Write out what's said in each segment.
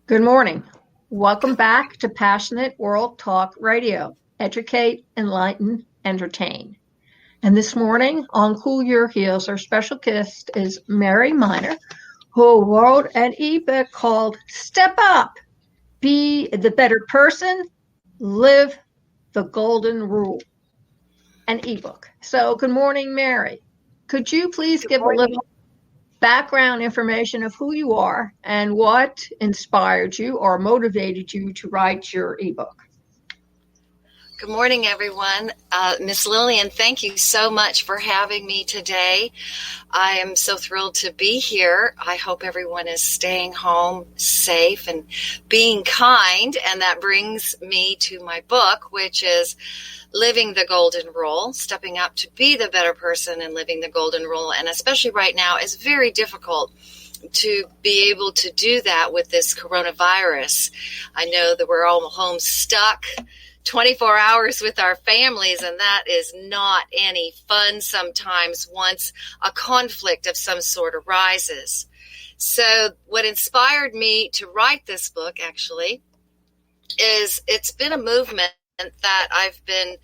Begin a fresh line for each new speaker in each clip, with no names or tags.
Good morning. Welcome back to Passionate World Talk Radio. Educate, enlighten, entertain. And this morning on Cool Your Heels, our special guest is Mary Miner, who wrote an ebook called Step Up, Be the Better Person, Live the Golden Rule, an ebook. So good morning, Mary. Could you please give a little background information of who you are and what inspired you or motivated you to write your ebook?
Good morning, everyone. Miss Lillian, thank you so much for having me today. I am so thrilled to be here. I hope everyone is staying home safe and being kind. And that brings me to my book, which is Living the Golden Rule, Stepping Up to Be the Better Person and Living the Golden Rule. And especially right now, it's very difficult to be able to do that with this coronavirus. I know that we're all home stuck 24 hours with our families, and that is not any fun sometimes once a conflict of some sort arises. So what inspired me to write this book actually is it's been a movement that I've been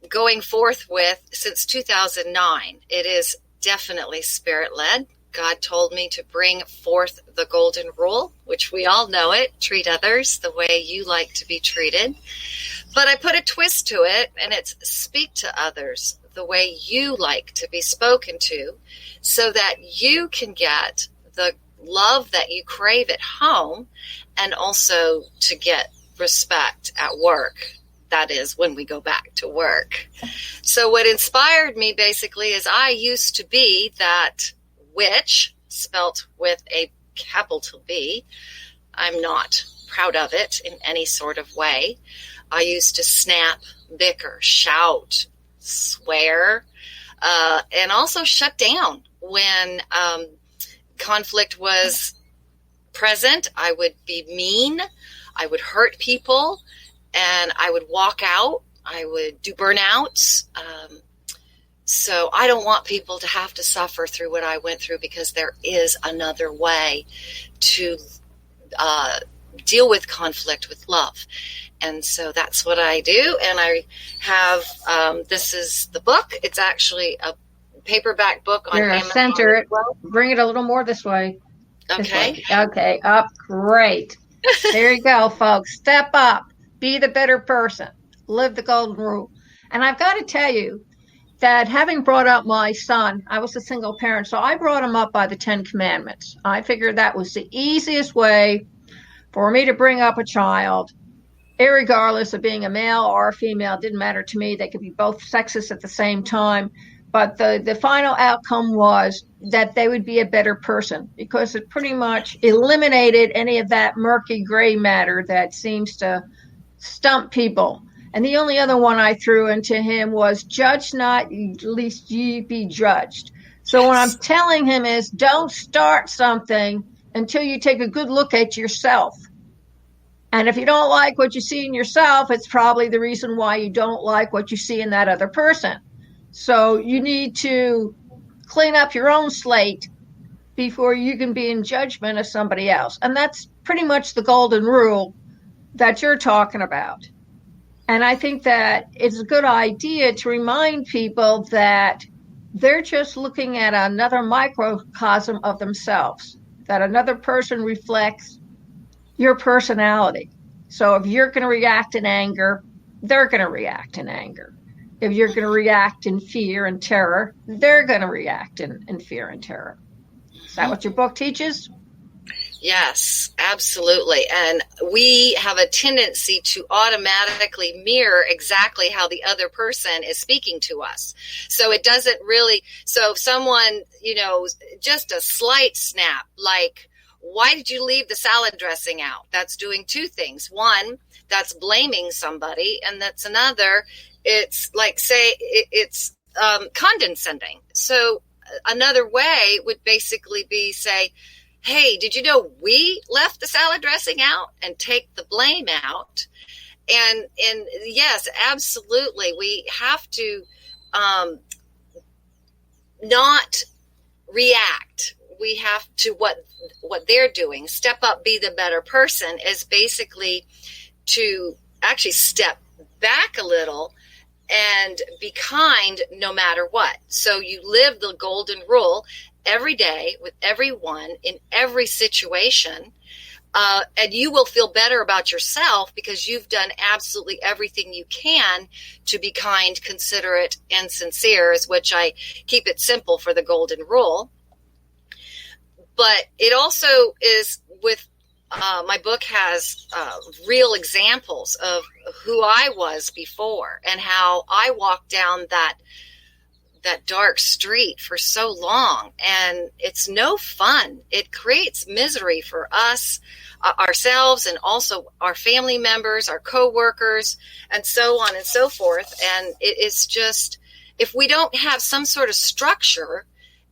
going forth with since 2009. It is definitely spirit-led. God told me to bring forth the golden rule, which we all know it, treat others the way you like to be treated. But I put a twist to it, and it's speak to others the way you like to be spoken to so that you can get the love that you crave at home and also to get respect at work. That is when we go back to work. So what inspired me basically is I used to be that witch, spelt with a capital B. I'm not proud of it in any sort of way. I used to snap, bicker, shout, swear, and also shut down when conflict was present. I would be mean. I would hurt people, and I would walk out. I would do burnouts. So I don't want people to have to suffer through what I went through, because there is another way to deal with conflict with love. And so that's what I do. And I have, this is the book. It's actually a paperback book on Amazon.
Center it. Bring it a little more this way.
Okay.
This way. Okay. Up. Great. There you go, folks. Step up. Be the better person. Live the golden rule. And I've got to tell you that having brought up my son, I was a single parent, so I brought him up by the 10 Commandments. I figured that was the easiest way for me to bring up a child, irregardless of being a male or a female. It didn't matter to me. They could be both sexes at the same time. But the final outcome was that they would be a better person, because it pretty much eliminated any of that murky gray matter that seems to stump people. And the only other one I threw into him was judge not, lest ye be judged. So what I'm telling him is don't start something until you take a good look at yourself. And if you don't like what you see in yourself, it's probably the reason why you don't like what you see in that other person. So you need to clean up your own slate before you can be in judgment of somebody else. And that's pretty much the golden rule that you're talking about. And I think that it's a good idea to remind people that they're just looking at another microcosm of themselves, that another person reflects your personality. So if you're going to react in anger, they're going to react in anger. If you're going to react in fear and terror, they're going to react in fear and terror. Is that what your book teaches?
Yes, absolutely. And we have a tendency to automatically mirror exactly how the other person is speaking to us. So it doesn't really, so if someone, just a slight snap, like, why did you leave the salad dressing out? That's doing two things. One, that's blaming somebody. And that's another, it's like, say, it's condescending. So another way would basically be, say, hey, did you know we left the salad dressing out, and take the blame out? And yes, absolutely. We have to not react. we have to, what they're doing, step up, be the better person, is basically to actually step back a little and be kind no matter what. So you live the golden rule every day with everyone in every situation. And you will feel better about yourself because you've done absolutely everything you can to be kind, considerate, and sincere, is which I keep it simple for the golden rule. But it also is with my book has real examples of who I was before and how I walked down that dark street for so long. And it's no fun. It creates misery for us, ourselves, and also our family members, our coworkers, and so on and so forth. And it is just, if we don't have some sort of structure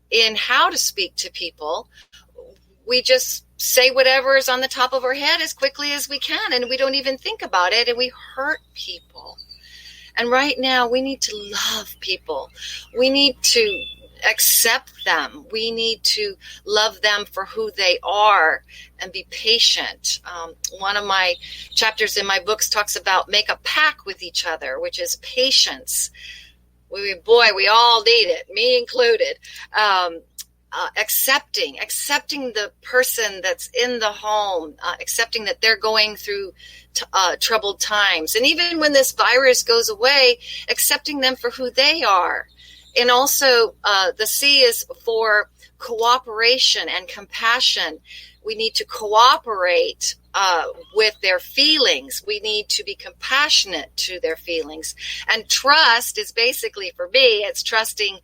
in how to speak to people, we just say whatever is on the top of our head as quickly as we can, and we don't even think about it, and we hurt people. And right now, we need to love people. We need to accept them. We need to love them for who they are and be patient. One of my chapters in my books talks about make a pact with each other, which is patience. We all need it, me included. Accepting the person that's in the home, accepting that they're going through troubled times. And even when this virus goes away, accepting them for who they are. And also the C is for cooperation and compassion. We need to cooperate with their feelings. We need to be compassionate to their feelings. And trust is basically, for me, it's trusting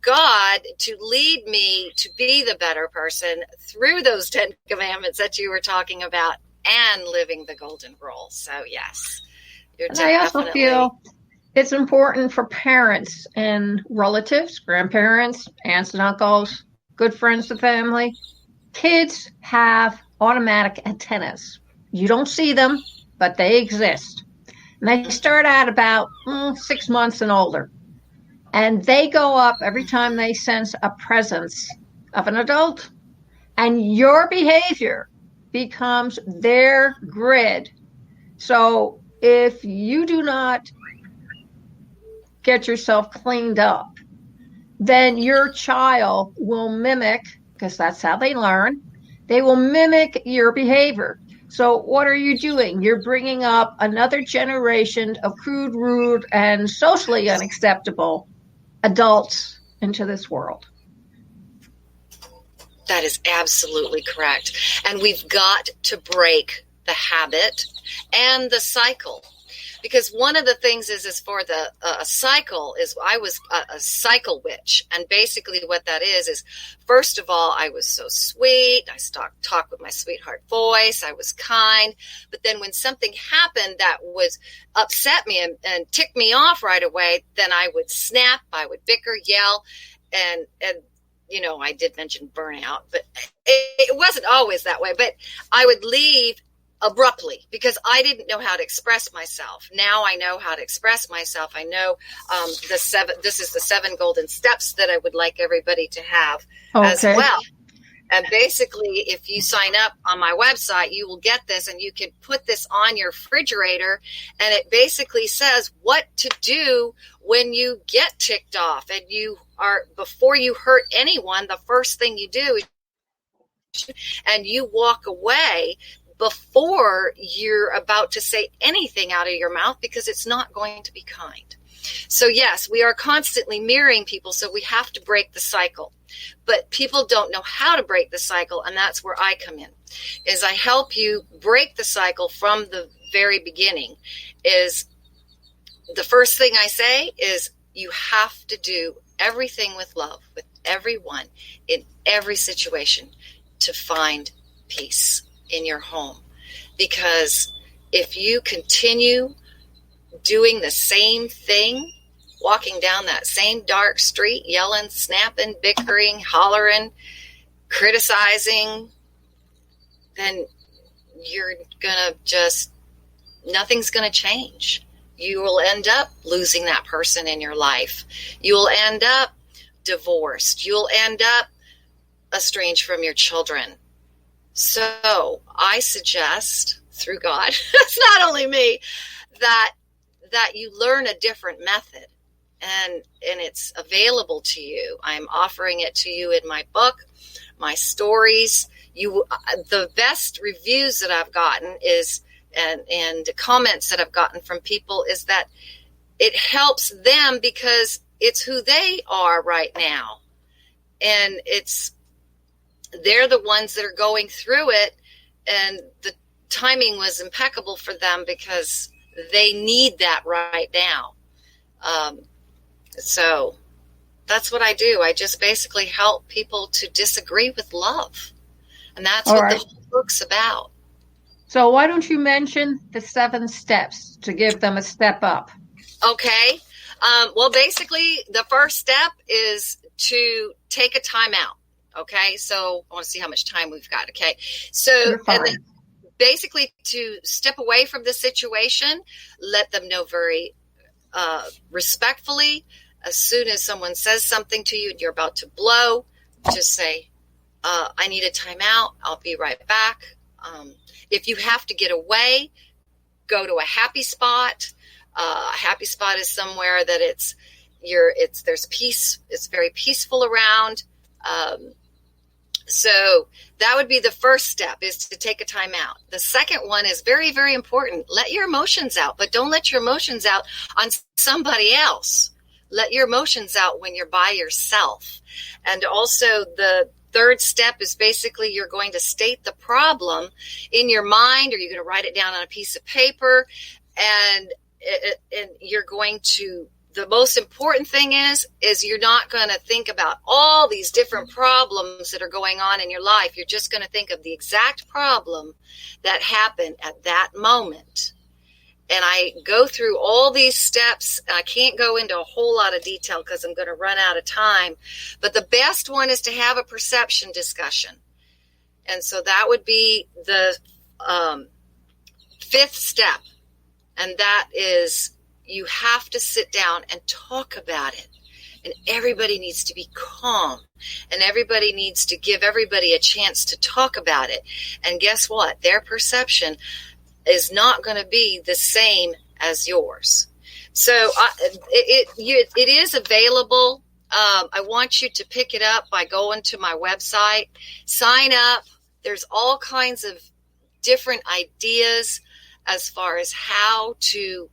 God to lead me to be the better person through those 10 commandments that you were talking about and living the golden rule. So yes,
and I also feel it's important for parents and relatives, grandparents, aunts and uncles, good friends of family. Kids have automatic antennas. You don't see them, but they exist. And they start out about 6 months and older. And they go up every time they sense a presence of an adult. And your behavior becomes their grid. So if you do not get yourself cleaned up, then your child will mimic, because that's how they learn, they will mimic your behavior. So what are you doing? You're bringing up another generation of crude, rude, and socially unacceptable adults into this world.
That is absolutely correct. And we've got to break the habit and the cycle. Because one of the things is for the cycle is I was a cycle witch. And basically what that is first of all, I was so sweet. I talked with my sweetheart voice. I was kind. But then when something happened that was upset me and ticked me off right away, then I would snap, I would bicker, yell, and you know, I did mention burnout, but it wasn't always that way. But I would leave abruptly because I didn't know how to express myself. Now I know how to express myself. I know this is the 7 golden steps that I would like everybody to have as well. And basically, if you sign up on my website, you will get this and you can put this on your refrigerator. And it basically says what to do when you get ticked off and before you hurt anyone, the first thing you do is and you walk away before you're about to say anything out of your mouth because it's not going to be kind. So yes, we are constantly mirroring people, so we have to break the cycle. But people don't know how to break the cycle, and that's where I come in, is I help you break the cycle from the very beginning. Is the first thing I say is you have to do everything with love, with everyone, in every situation, to find peace in your home. Because if you continue doing the same thing, walking down that same dark street, yelling, snapping, bickering, hollering, criticizing, then you're nothing's gonna change. You will end up losing that person in your life. You will end up divorced. You'll end up estranged from your children. So I suggest, through God, it's not only me, that you learn a different method, and it's available to you. I'm offering it to you in my book, my stories. The best reviews that I've gotten is, and comments that I've gotten from people, is that it helps them because it's who they are right now. And they're the ones that are going through it, and the timing was impeccable for them because they need that right now. So that's what I do. I just basically help people to disagree with love. And that's what the whole book's about.
So why don't you mention the 7 steps to give them a step up?
Okay. Well, basically, the first step is to take a time out. Okay. So I want to see how much time we've got. Okay. So and then basically to step away from the situation, let them know very respectfully. As soon as someone says something to you and you're about to blow, just say, I need a timeout. I'll be right back. If you have to get away, go to a happy spot. A happy spot is somewhere that there's peace. It's very peaceful around. So that would be the first step, is to take a time out. The second one is very, very important. Let your emotions out, but don't let your emotions out on somebody else. Let your emotions out when you're by yourself. And also the third step is basically you're going to state the problem in your mind, or you're going to write it down on a piece of paper, and you're going to, the most important thing is you're not going to think about all these different problems that are going on in your life. You're just going to think of the exact problem that happened at that moment. And I go through all these steps. I can't go into a whole lot of detail because I'm going to run out of time. But the best one is to have a perception discussion. And so that would be the 5th step. And that is, you have to sit down and talk about it. And everybody needs to be calm. And everybody needs to give everybody a chance to talk about it. And guess what? Their perception is not going to be the same as yours. So it is available. I want you to pick it up by going to my website. Sign up. There's all kinds of different ideas as far as how to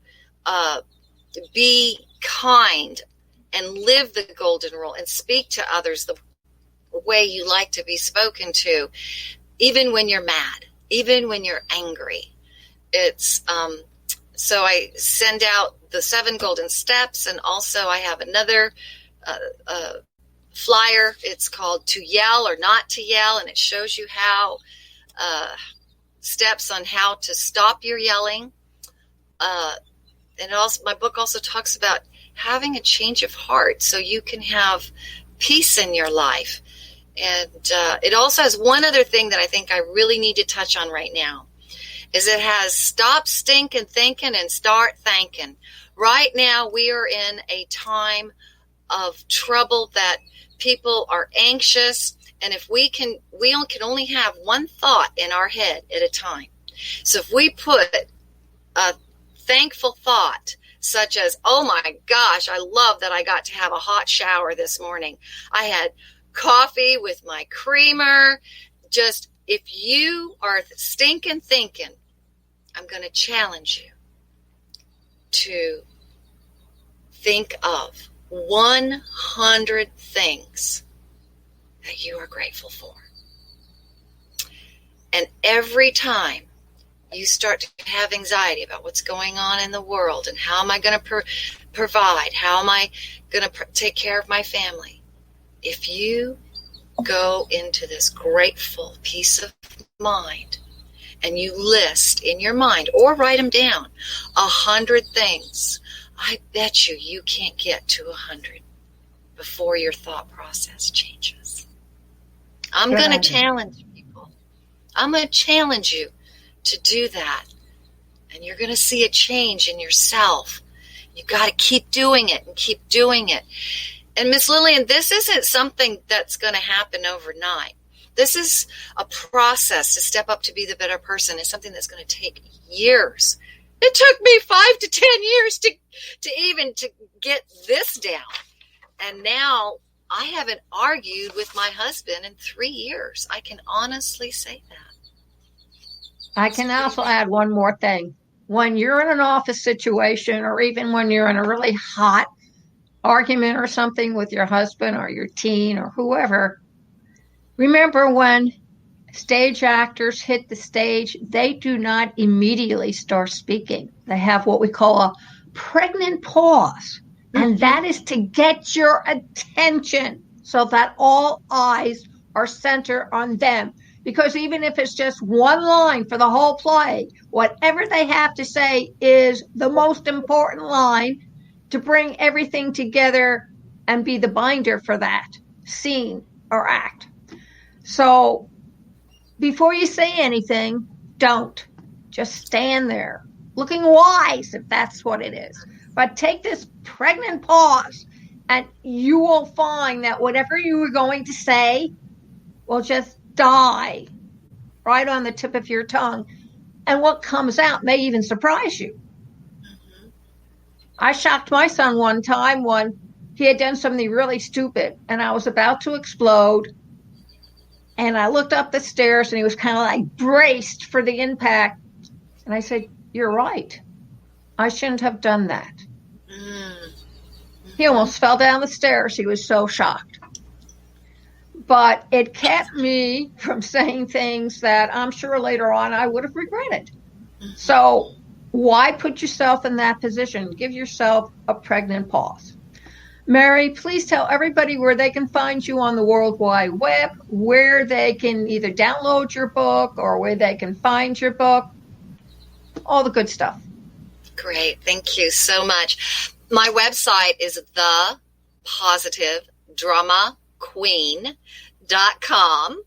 be kind and live the golden rule and speak to others the way you like to be spoken to, even when you're mad, even when you're angry. It's so I send out the 7 golden steps, and also I have another flyer. It's called To Yell or Not to Yell, and it shows you how steps on how to stop your yelling. And also, my book also talks about having a change of heart so you can have peace in your life. And it also has one other thing that I think I really need to touch on right now. Is it has stop stinking thinking and start thanking. Right now, we are in a time of trouble that people are anxious. And if we can only have one thought in our head at a time. So if we put a thankful thought, such as, oh my gosh, I love that I got to have a hot shower this morning. I had coffee with my creamer. Just, if you are stinking thinking, I'm going to challenge you to think of 100 things that you are grateful for. And every time you start to have anxiety about what's going on in the world and how am I going to provide, how am I going to take care of my family, if you go into this grateful peace of mind and you list in your mind or write them down 100 things, I bet you can't get to 100 before your thought process changes. I'm going to challenge people. I'm going to challenge you to do that. And you're going to see a change in yourself. You've got to keep doing it and keep doing it. And Miss Lillian, this isn't something that's going to happen overnight. This is a process to step up to be the better person. It's something that's going to take years. It took me 5 to 10 years to get this down. And now I haven't argued with my husband in 3 years. I can honestly say that.
I can also add one more thing. When you're in an office situation, or even when you're in a really hot argument or something with your husband or your teen or whoever, remember when stage actors hit the stage, they do not immediately start speaking. They have what we call a pregnant pause. And that is to get your attention so that all eyes are centered on them. Because even if it's just one line for the whole play, whatever they have to say is the most important line to bring everything together and be the binder for that scene or act. So before you say anything, don't. Just stand there, looking wise if that's what it is. But take this pregnant pause, and you will find that whatever you were going to say will just die right on the tip of your tongue. And what comes out may even surprise you. Mm-hmm. I shocked my son one time when he had done something really stupid, and I was about to explode. And I looked up the stairs, and he was kind of like braced for the impact. And I said, "You're right. I shouldn't have done that." Mm-hmm. He almost fell down the stairs. He was so shocked. But it kept me from saying things that I'm sure later on I would have regretted. Mm-hmm. So why put yourself in that position? Give yourself a pregnant pause. Mary, please tell everybody where they can find you on the World Wide Web, where they can either download your book or where they can find your book, all the good stuff.
Great. Thank you so much. My website is thepositivedramaqueen.com,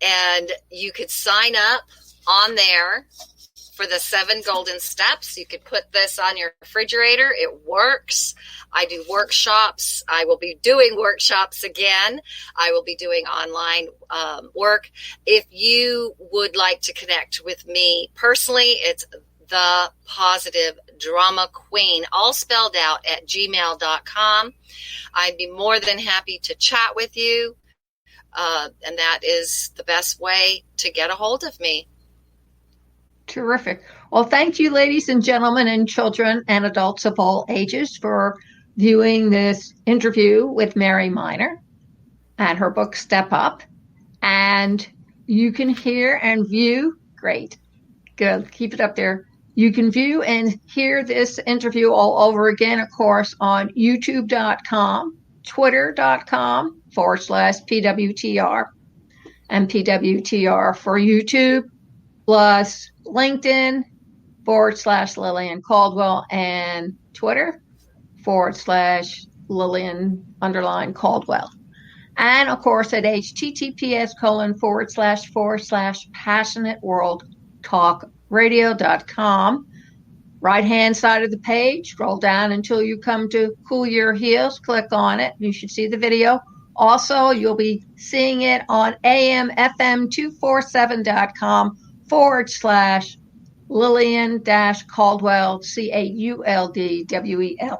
and you could sign up on there for the 7 golden steps. You could put this on your refrigerator. It works. I do workshops. I will be doing workshops again. I will be doing online work. If you would like to connect with me personally, it's the Positive Drama Queen, all spelled out, at gmail.com. I'd be more than happy to chat with you. And that is the best way to get a hold of me.
Terrific. Well, thank you, ladies and gentlemen, and children and adults of all ages, for viewing this interview with Mary Miner and her book, Step Up. And you can hear and view, great, good, keep it up there. You can view and hear this interview all over again, of course, on youtube.com, twitter.com/PWTR, and PWTR for YouTube, plus LinkedIn /Lillian Cauldwell, and Twitter /Lillian_Cauldwell. And of course at https://passionateworldtalkradio.com. Right hand side of the page, scroll down until you come to Cool Your Heels, click on it. You should see the video. Also, you'll be seeing it on amfm247.com /Lillian-Cauldwell,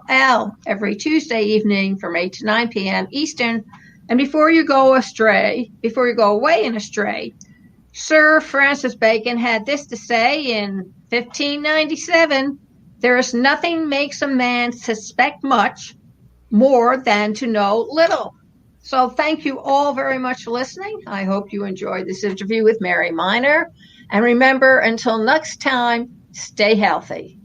CAULDWELL, every Tuesday evening from 8 to 9 p.m. Eastern. And before you go away and astray, Sir Francis Bacon had this to say in 1597: "There is nothing makes a man suspect much more than to know little." So thank you all very much for listening. I hope you enjoyed this interview with Mary Miner. And remember, until next time, stay healthy.